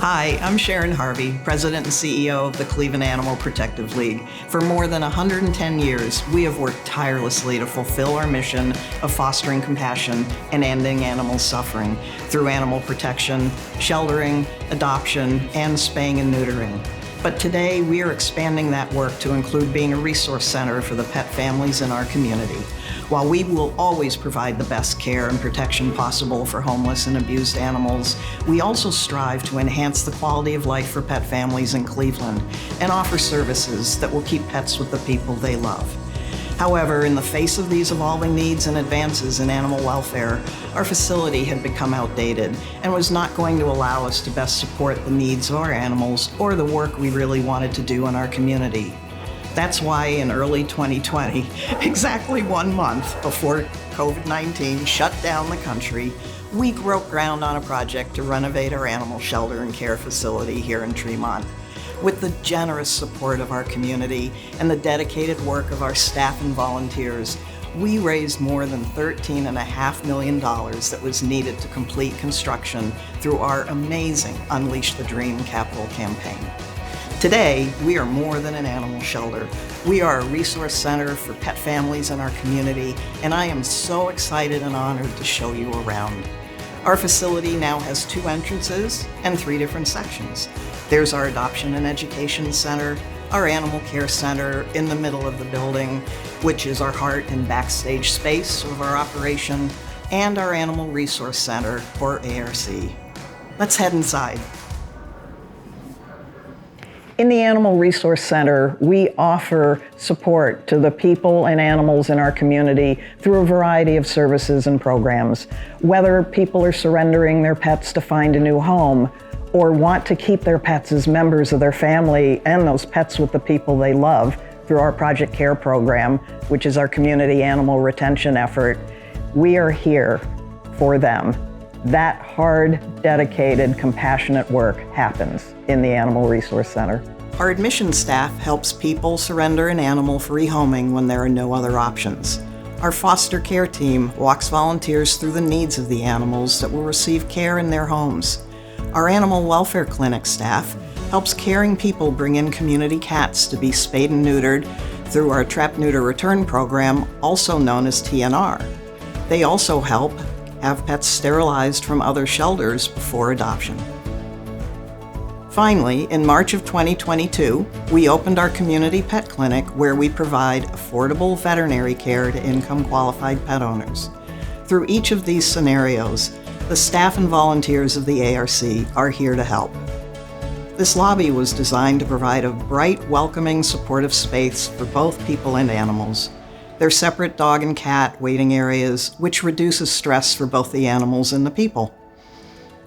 Hi, I'm Sharon Harvey, President and CEO of the Cleveland Animal Protective League. For more than 110 years, we have worked tirelessly to fulfill our mission of fostering compassion and ending animal suffering through animal protection, sheltering, adoption, and spaying and neutering. But today, we are expanding that work to include being a resource center for the pet families in our community. While we will always provide the best care and protection possible for homeless and abused animals, we also strive to enhance the quality of life for pet families in Cleveland and offer services that will keep pets with the people they love. However, in the face of these evolving needs and advances in animal welfare, our facility had become outdated and was not going to allow us to best support the needs of our animals or the work we really wanted to do in our community. That's why in early 2020, exactly 1 month before COVID-19 shut down the country, we broke ground on a project to renovate our animal shelter and care facility here in Tremont. With the generous support of our community and the dedicated work of our staff and volunteers, we raised more than $13.5 million that was needed to complete construction through our amazing Unleash the Dream capital campaign. Today, we are more than an animal shelter. We are a resource center for pet families in our community, and I am so excited and honored to show you around. Our facility now has 2 entrances and 3 different sections. There's our Adoption and Education Center, our Animal Care Center in the middle of the building, which is our heart and backstage space of our operation, and our Animal Resource Center, or ARC. Let's head inside. In the Animal Resource Center, we offer support to the people and animals in our community through a variety of services and programs. Whether people are surrendering their pets to find a new home or want to keep their pets as members of their family and those pets with the people they love through our Project Care program, which is our community animal retention effort, we are here for them. That hard, dedicated, compassionate work happens in the Animal Resource Center. Our admissions staff helps people surrender an animal for rehoming when there are no other options. Our foster care team walks volunteers through the needs of the animals that will receive care in their homes. Our animal welfare clinic staff helps caring people bring in community cats to be spayed and neutered through our Trap Neuter Return program, also known as TNR. They also help have pets sterilized from other shelters before adoption. Finally, in March of 2022, we opened our community pet clinic where we provide affordable veterinary care to income-qualified pet owners. Through each of these scenarios, the staff and volunteers of the ARC are here to help. This lobby was designed to provide a bright, welcoming, supportive space for both people and animals. They're separate dog and cat waiting areas, which reduces stress for both the animals and the people.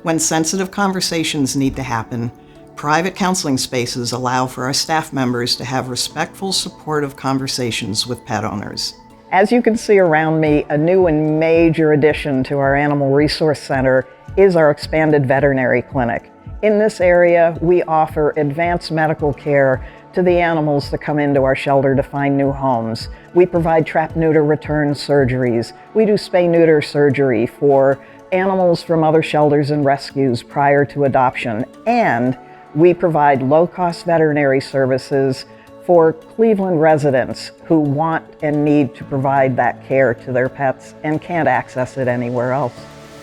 When sensitive conversations need to happen, private counseling spaces allow for our staff members to have respectful, supportive conversations with pet owners. As you can see around me, a new and major addition to our Animal Resource Center is our expanded veterinary clinic. In this area, we offer advanced medical care to the animals that come into our shelter to find new homes. We provide trap neuter return surgeries. We do spay-neuter surgery for animals from other shelters and rescues prior to adoption. And we provide low-cost veterinary services for Cleveland residents who want and need to provide that care to their pets and can't access it anywhere else.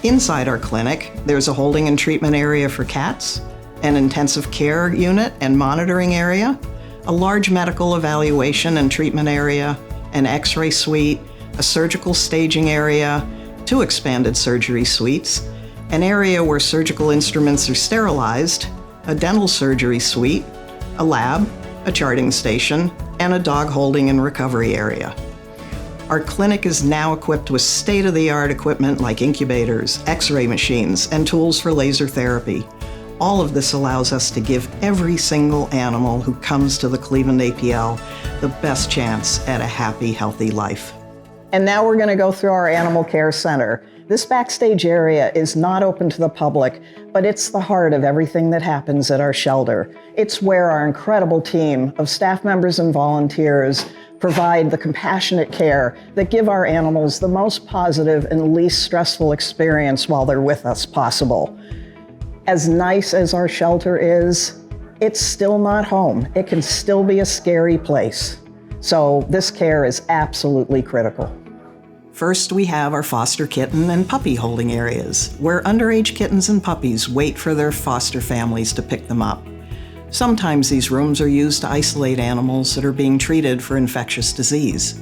Inside our clinic, there's a holding and treatment area for cats, an intensive care unit and monitoring area, a large medical evaluation and treatment area, an X-ray suite, a surgical staging area, 2 expanded surgery suites, an area where surgical instruments are sterilized, a dental surgery suite, a lab, a charting station, and a dog holding and recovery area. Our clinic is now equipped with state-of-the-art equipment like incubators, X-ray machines, and tools for laser therapy. All of this allows us to give every single animal who comes to the Cleveland APL the best chance at a happy, healthy life. And now we're going to go through our Animal Care Center. This backstage area is not open to the public, but it's the heart of everything that happens at our shelter. It's where our incredible team of staff members and volunteers provide the compassionate care that give our animals the most positive and least stressful experience while they're with us possible. As nice as our shelter is, it's still not home. It can still be a scary place. So this care is absolutely critical. First, we have our foster kitten and puppy holding areas, where underage kittens and puppies wait for their foster families to pick them up. Sometimes these rooms are used to isolate animals that are being treated for infectious disease.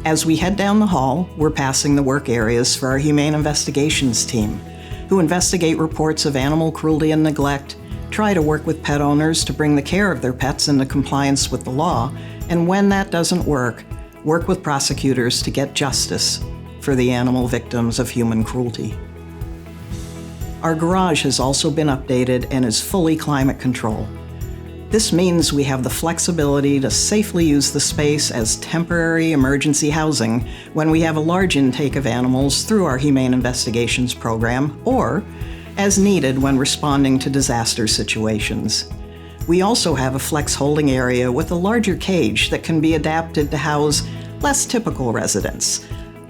As we head down the hall, we're passing the work areas for our Humane Investigations team, who investigate reports of animal cruelty and neglect, try to work with pet owners to bring the care of their pets into compliance with the law, and when that doesn't work with prosecutors to get justice for the animal victims of human cruelty. Our garage has also been updated and is fully climate controlled. This means we have the flexibility to safely use the space as temporary emergency housing when we have a large intake of animals through our Humane Investigations program, or as needed when responding to disaster situations. We also have a flex holding area with a larger cage that can be adapted to house less typical residents,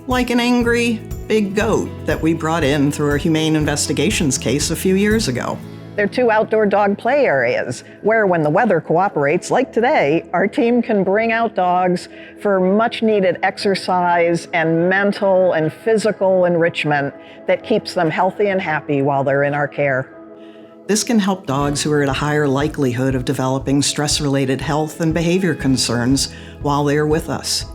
like an angry big goat that we brought in through our Humane Investigations case a few years ago. They're 2 outdoor dog play areas where, when the weather cooperates, like today, our team can bring out dogs for much needed exercise and mental and physical enrichment that keeps them healthy and happy while they're in our care. This can help dogs who are at a higher likelihood of developing stress-related health and behavior concerns while they are with us.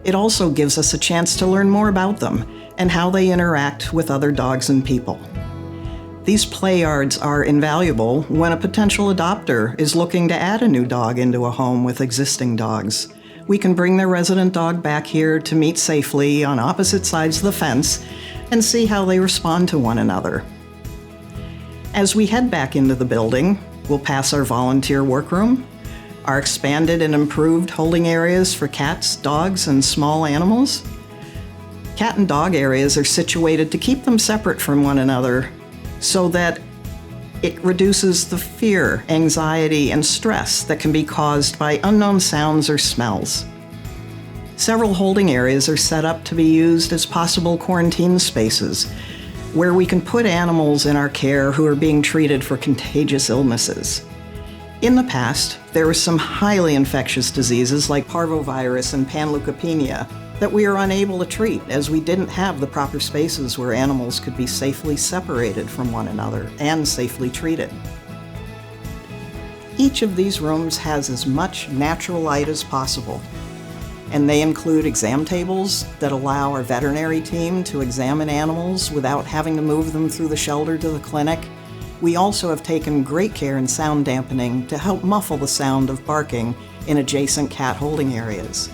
It also gives us a chance to learn more about them and how they interact with other dogs and people. These play yards are invaluable when a potential adopter is looking to add a new dog into a home with existing dogs. We can bring their resident dog back here to meet safely on opposite sides of the fence and see how they respond to one another. As we head back into the building, we'll pass our volunteer workroom, our expanded and improved holding areas for cats, dogs, and small animals. Cat and dog areas are situated to keep them separate from one another so that it reduces the fear, anxiety, and stress that can be caused by unknown sounds or smells. Several holding areas are set up to be used as possible quarantine spaces, where we can put animals in our care who are being treated for contagious illnesses. In the past, there were some highly infectious diseases like parvovirus and panleukopenia that we are unable to treat, as we didn't have the proper spaces where animals could be safely separated from one another and safely treated. Each of these rooms has as much natural light as possible, and they include exam tables that allow our veterinary team to examine animals without having to move them through the shelter to the clinic. We also have taken great care in sound dampening to help muffle the sound of barking in adjacent cat holding areas.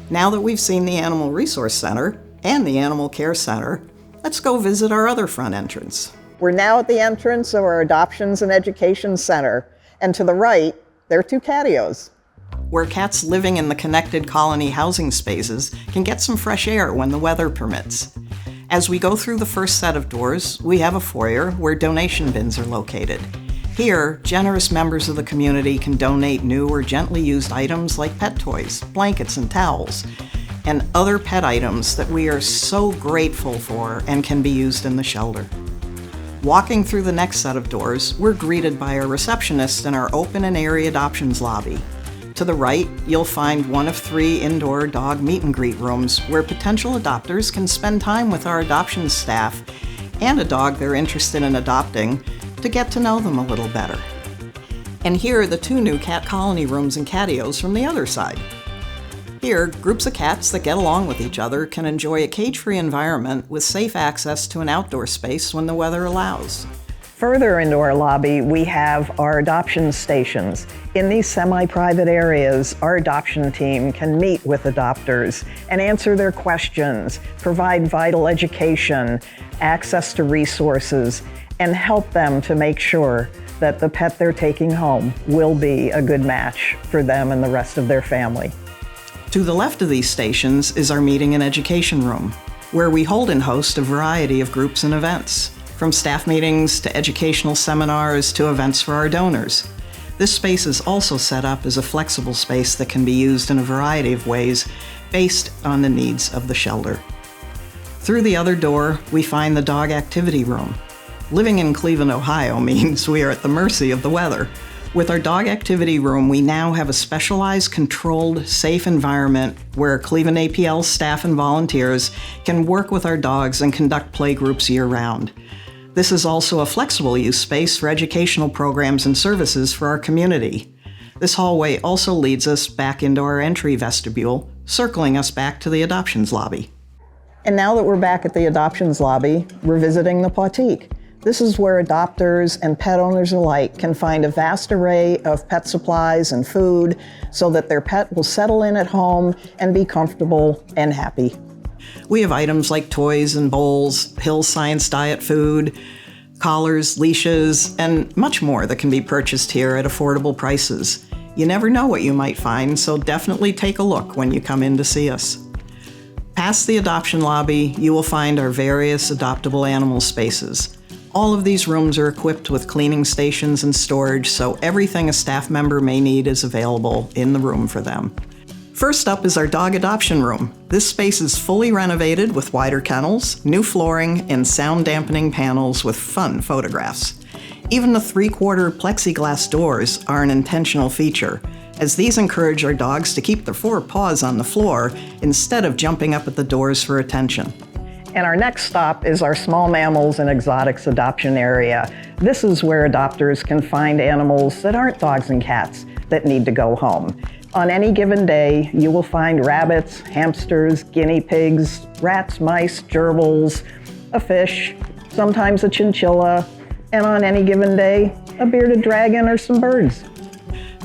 Now that we've seen the Animal Resource Center and the Animal Care Center, let's go visit our other front entrance. We're now at the entrance of our Adoptions and Education Center, and to the right, there are 2 catios, where cats living in the connected colony housing spaces can get some fresh air when the weather permits. As we go through the first set of doors, we have a foyer where donation bins are located. Here, generous members of the community can donate new or gently used items like pet toys, blankets and towels, and other pet items that we are so grateful for and can be used in the shelter. Walking through the next set of doors, we're greeted by our receptionist in our open and airy adoptions lobby. To the right, you'll find one of 3 indoor dog meet and greet rooms where potential adopters can spend time with our adoptions staff and a dog they're interested in adopting to get to know them a little better. And here are the 2 new cat colony rooms and catios from the other side. Here, groups of cats that get along with each other can enjoy a cage-free environment with safe access to an outdoor space when the weather allows. Further into our lobby, we have our adoption stations. In these semi-private areas, our adoption team can meet with adopters and answer their questions, provide vital education, access to resources, and help them to make sure that the pet they're taking home will be a good match for them and the rest of their family. To the left of these stations is our meeting and education room, where we hold and host a variety of groups and events, from staff meetings to educational seminars to events for our donors. This space is also set up as a flexible space that can be used in a variety of ways based on the needs of the shelter. Through the other door, we find the dog activity room. Living in Cleveland, Ohio means we are at the mercy of the weather. With our dog activity room, we now have a specialized, controlled, safe environment where Cleveland APL staff and volunteers can work with our dogs and conduct play groups year-round. This is also a flexible use space for educational programs and services for our community. This hallway also leads us back into our entry vestibule, circling us back to the adoptions lobby. And now that we're back at the adoptions lobby, we're visiting the Pettique. This is where adopters and pet owners alike can find a vast array of pet supplies and food so that their pet will settle in at home and be comfortable and happy. We have items like toys and bowls, Hill Science diet food, collars, leashes, and much more that can be purchased here at affordable prices. You never know what you might find, so definitely take a look when you come in to see us. Past the adoption lobby, you will find our various adoptable animal spaces. All of these rooms are equipped with cleaning stations and storage, so everything a staff member may need is available in the room for them. First up is our dog adoption room. This space is fully renovated with wider kennels, new flooring, and sound dampening panels with fun photographs. Even the 3/4 plexiglass doors are an intentional feature, as these encourage our dogs to keep their forepaws on the floor instead of jumping up at the doors for attention. And our next stop is our small mammals and exotics adoption area. This is where adopters can find animals that aren't dogs and cats that need to go home. On any given day, you will find rabbits, hamsters, guinea pigs, rats, mice, gerbils, a fish, sometimes a chinchilla, and on any given day, a bearded dragon or some birds.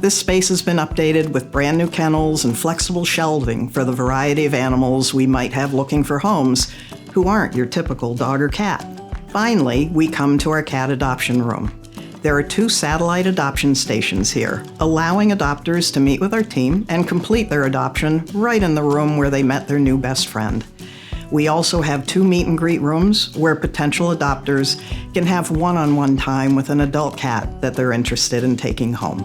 This space has been updated with brand new kennels and flexible shelving for the variety of animals we might have looking for homes who aren't your typical dog or cat. Finally, we come to our cat adoption room. There are 2 satellite adoption stations here, allowing adopters to meet with our team and complete their adoption right in the room where they met their new best friend. We also have 2 meet and greet rooms where potential adopters can have one-on-one time with an adult cat that they're interested in taking home.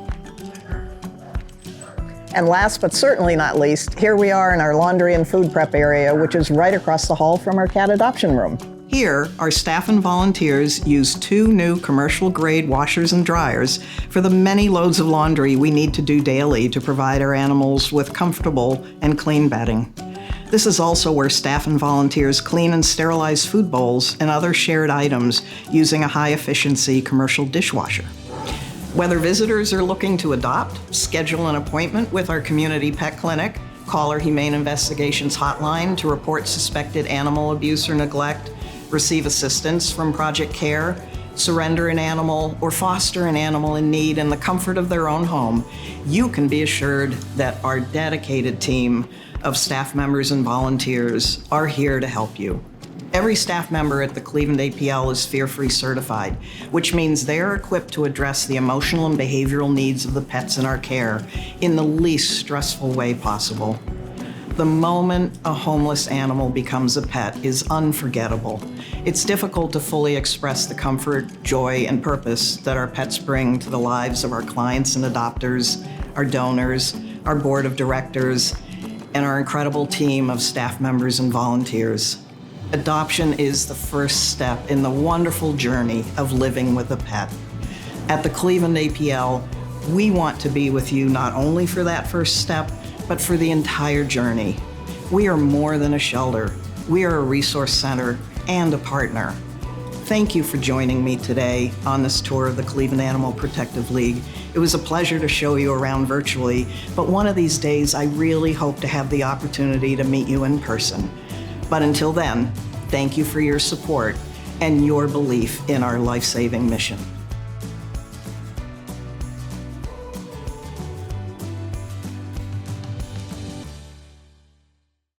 And last but certainly not least, here we are in our laundry and food prep area, which is right across the hall from our cat adoption room. Here, our staff and volunteers use 2 new commercial-grade washers and dryers for the many loads of laundry we need to do daily to provide our animals with comfortable and clean bedding. This is also where staff and volunteers clean and sterilize food bowls and other shared items using a high-efficiency commercial dishwasher. Whether visitors are looking to adopt, schedule an appointment with our community pet clinic, call our Humane Investigations hotline to report suspected animal abuse or neglect, receive assistance from Project Care, surrender an animal, or foster an animal in need in the comfort of their own home, you can be assured that our dedicated team of staff members and volunteers are here to help you. Every staff member at the Cleveland APL is fear-free certified, which means they're equipped to address the emotional and behavioral needs of the pets in our care in the least stressful way possible. The moment a homeless animal becomes a pet is unforgettable. It's difficult to fully express the comfort, joy, and purpose that our pets bring to the lives of our clients and adopters, our donors, our board of directors, and our incredible team of staff members and volunteers. Adoption is the first step in the wonderful journey of living with a pet. At the Cleveland APL, we want to be with you not only for that first step, but for the entire journey. We are more than a shelter. We are a resource center and a partner. Thank you for joining me today on this tour of the Cleveland Animal Protective League. It was a pleasure to show you around virtually, but one of these days I really hope to have the opportunity to meet you in person. But until then, thank you for your support and your belief in our life-saving mission.